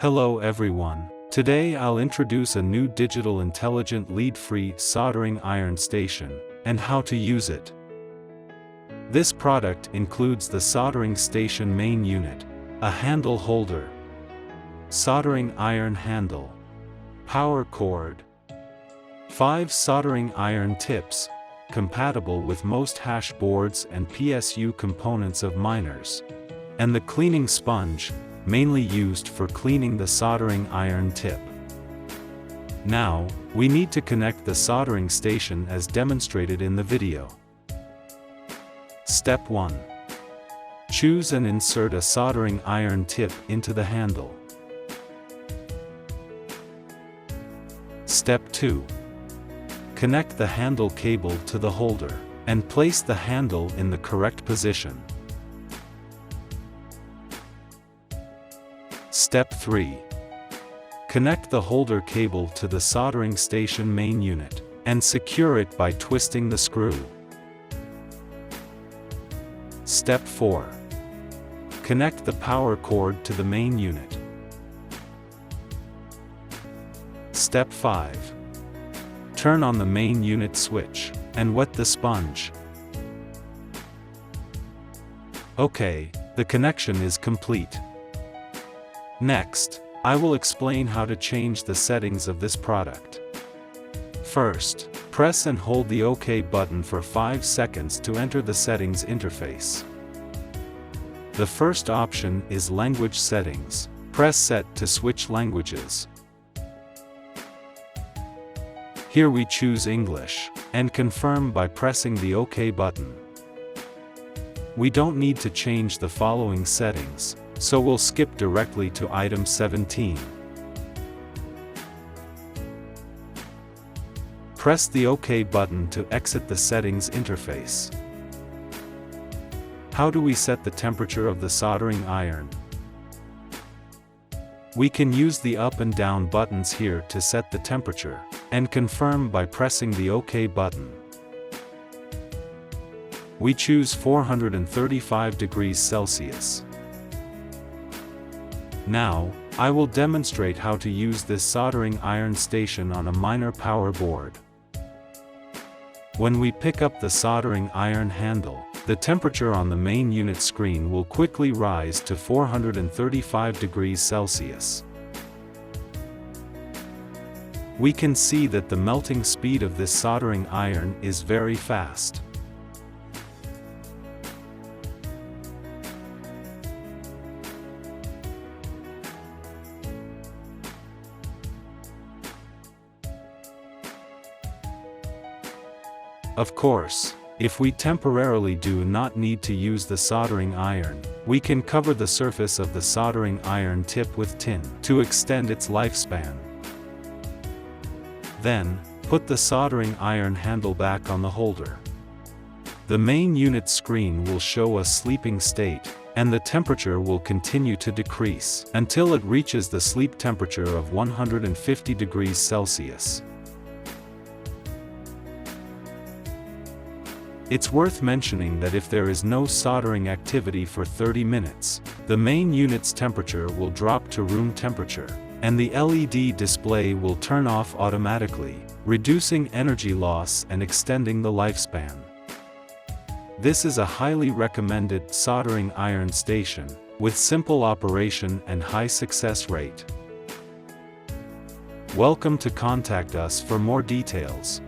Hello everyone. Today I'll introduce a new digital intelligent lead-free soldering iron station, and how to use it. This product includes the soldering station main unit, a handle holder, soldering iron handle, power cord, 5 soldering iron tips, compatible with most hash boards and PSU components of miners, and the cleaning sponge, mainly used for cleaning the soldering iron tip. Now, we need to connect the soldering station as demonstrated in the video. Step 1. Choose and insert a soldering iron tip into the handle. Step 2. Connect the handle cable to the holder, and place the handle in the correct position. Step 3. Connect the holder cable to the soldering station main unit, and secure it by twisting the screw. Step 4. Connect the power cord to the main unit. Step 5. Turn on the main unit switch, and wet the sponge. Okay, the connection is complete. Next, I will explain how to change the settings of this product. First, press and hold the OK button for 5 seconds to enter the settings interface. The first option is Language Settings. Press Set to switch languages. Here we choose English, and confirm by pressing the OK button. We don't need to change the following settings, so we'll skip directly to item 17. Press the OK button to exit the settings interface. How do we set the temperature of the soldering iron? We can use the up and down buttons here to set the temperature, and confirm by pressing the OK button. We choose 435 degrees Celsius. Now, I will demonstrate how to use this soldering iron station on a miner power board. When we pick up the soldering iron handle, the temperature on the main unit screen will quickly rise to 435 degrees Celsius. We can see that the melting speed of this soldering iron is very fast. Of course, if we temporarily do not need to use the soldering iron, we can cover the surface of the soldering iron tip with tin to extend its lifespan. Then, put the soldering iron handle back on the holder. The main unit screen will show a sleeping state, and the temperature will continue to decrease until it reaches the sleep temperature of 150 degrees Celsius. It's worth mentioning that if there is no soldering activity for 30 minutes, the main unit's temperature will drop to room temperature, and the LED display will turn off automatically, reducing energy loss and extending the lifespan. This is a highly recommended soldering iron station, with simple operation and high success rate. Welcome to contact us for more details.